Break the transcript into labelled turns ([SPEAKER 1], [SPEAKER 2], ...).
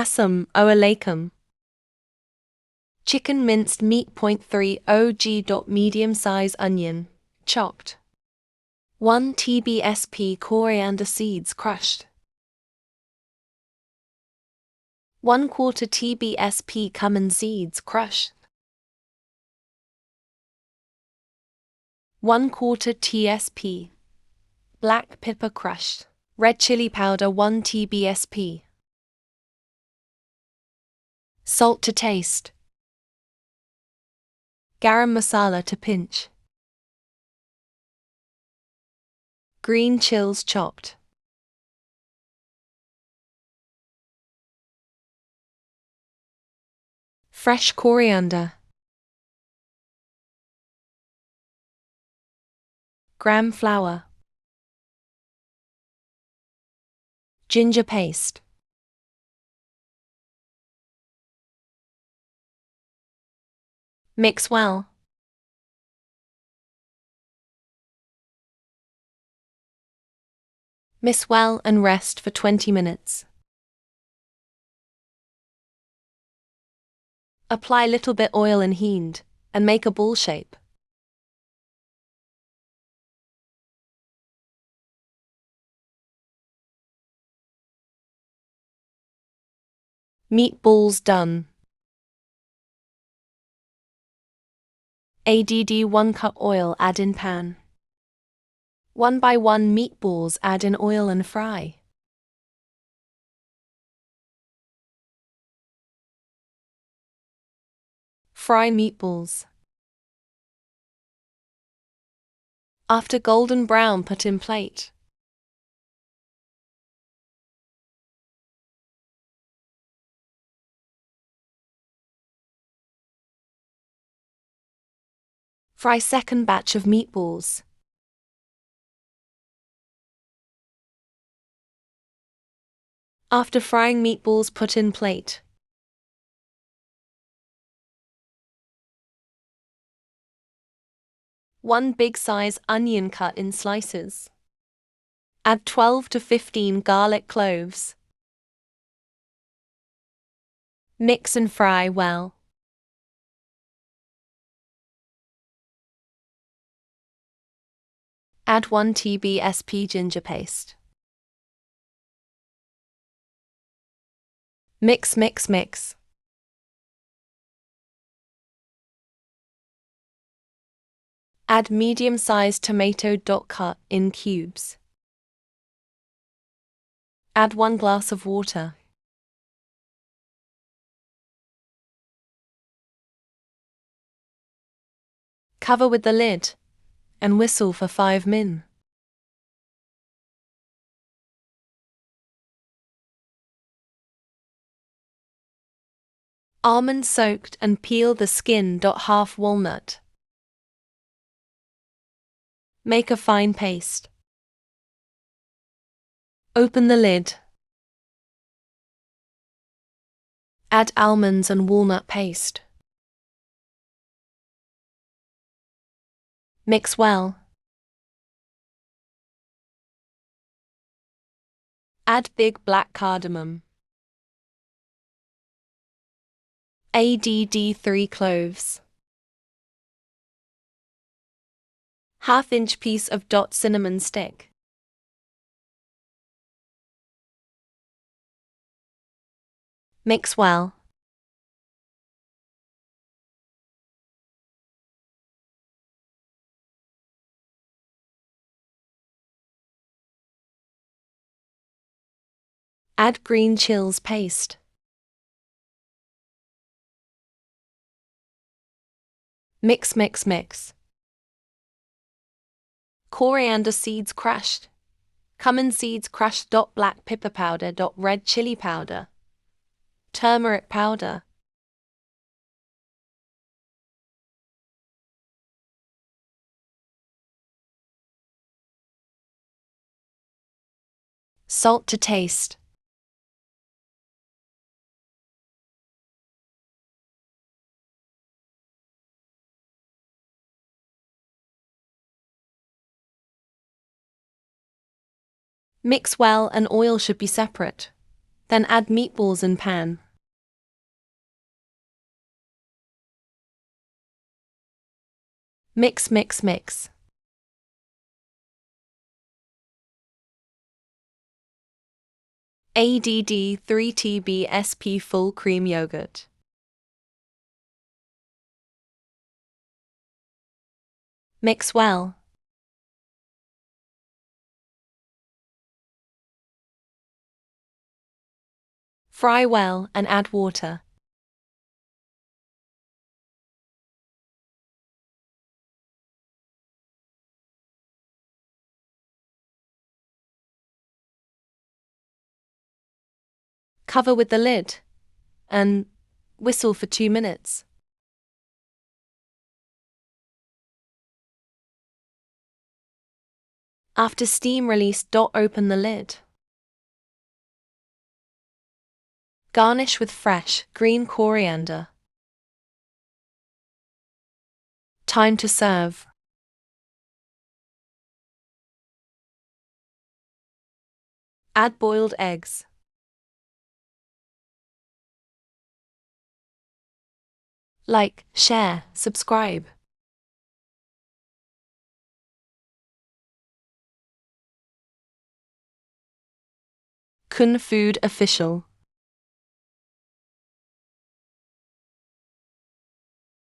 [SPEAKER 1] Assam alaikum. Chicken minced meat. 0.30 g. Medium size onion, chopped. 1 tbsp coriander seeds crushed. 1/4 tbsp cumin seeds crushed. 1/4 tsp black pepper crushed. Red chili powder 1 tbsp. Salt to taste. Garam masala to pinch. Green chills chopped. Fresh coriander. Gram flour. Ginger paste. Mix well. Mix well and rest for 20 minutes. Apply little bit oil and heat, and make a ball shape. Meatballs done. Add 1 cup oil, add in pan. 1 by 1 meatballs, add in oil and fry. Fry meatballs. After golden brown, put in plate. Fry second batch of meatballs. After frying meatballs, put in plate. One big size onion cut in slices. Add 12 to 15 garlic cloves. Mix and fry well. Add 1 tbsp ginger paste. Mix, mix, mix. Add medium-sized tomato. Cut in cubes. Add 1 glass of water. Cover with the lid and whistle for 5 min. Almond soaked and peel the skin. Half walnut. Make a fine paste. Open the lid. Add almonds and walnut paste. Mix well. Add big black cardamom. Add 3 cloves. Half-inch piece of cinnamon stick. Mix well. Add green chills paste. Mix, mix, mix. Coriander seeds crushed. Cumin seeds crushed. Black pepper powder. Red chili powder. Turmeric powder. Salt to taste. Mix well and oil should be separate. Then add meatballs in pan. Mix, mix, mix. Add 3 TBSP full cream yogurt. Mix well. Fry well and add water. Cover with the lid and whistle for 2 minutes. After steam release, open the lid. Garnish with fresh, green coriander. Time to serve. Add boiled eggs. Like, share, subscribe. Kun Food Official.